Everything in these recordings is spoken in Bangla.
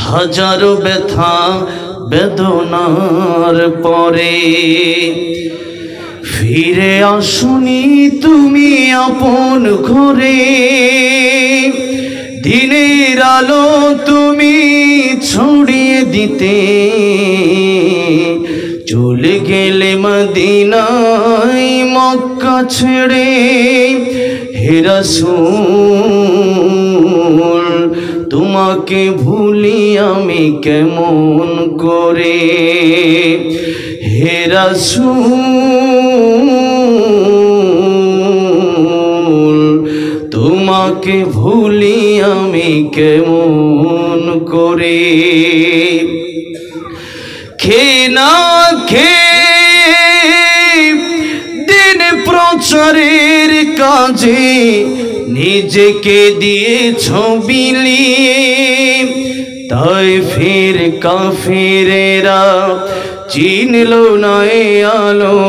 হাজারো ব্যথা বেদনার পরে ফিরে আসুনি তুমি আপন ঘরে। দিনের আলো তুমি ছড়িয়ে দিতে চলে গেলে মদিনায় মক্কা ছেড়ে। হে রাসূল তোমাকে ভুলি আমি কেমন করে। হে রাসূল তোমাকে ভুলি আমি কেমন করে। খেয়ে না খেয়ে দিন প্রচারের কাজে নিজেকে দিয়েছ বিলিয়ে। তায়েফের কাফিরেরা চিনল না এ আলো,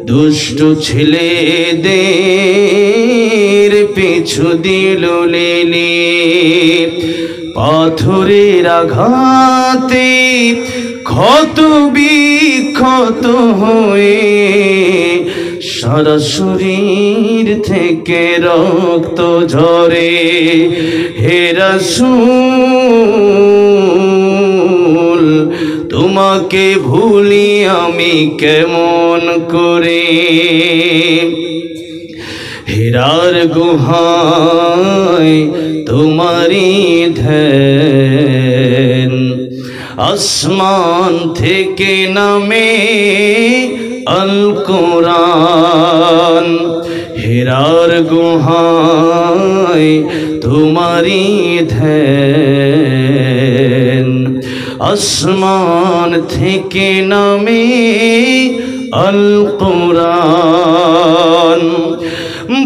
দুষ্ট ছেলেদের পিছু দিল লেলিয়ে। পাথরের আঘাতে ক্ষত বিক্ষত হয়ে সারা শরীর থেকে রক্ত ঝরে। হে রাসূল তোমাকে ভুলি আমি কেমন করে। হীরার গুহায় তোমারি ধ্যান, আসমান থেকে নামে আল কোরআন। হীরার গুহায় তোমারি ধ্যান, আসমান থেকে নামে আল কোরআন।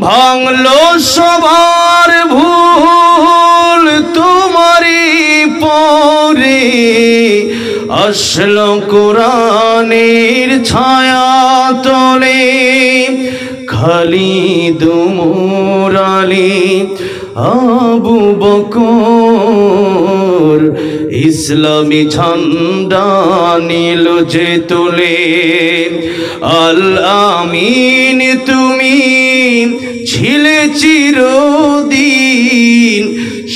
ভাঙলো সবার ভুল তোমারি পরে, আসলো কোরআনের ছায়া তলে। খালিদ ওমর আলী আবু বকর ইসলামী ঝান্ডা নিল যে তুলে। আল আমিন তুমি ছিলে চিরদিন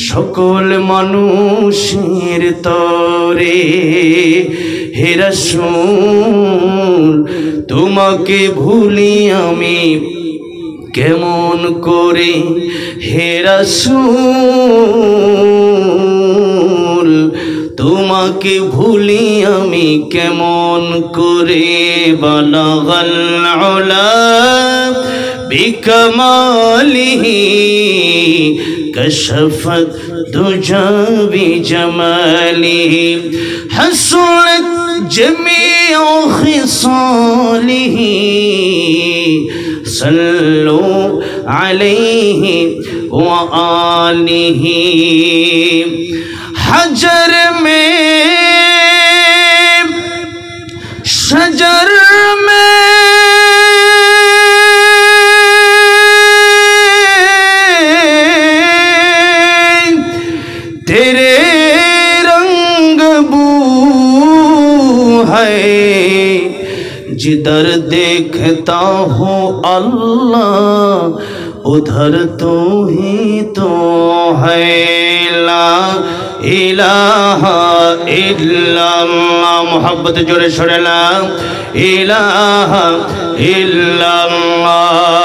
সকল মানুষের তরে। হে রাসূল তোমাকে ভুলি আমি কেমন করে। হে রাসূল তোমাকে ভুলি আমি কেমন করে। বালাগাল উলা বিকামালিহি কশফত দুজা বিজমালিহি হাসনাত জামিউ খিসালিহি সল্লু আলাইহি ওয়া আলিহি। हजर में शजर में तेरे रंग बू है। जिधर देखता हूँ अल्लाह उधर तो ही तो है। ला इलाहा इल्लल्लाह मोहब्बत जोरे छोड़े ला इलाहा इल्लल्लाह।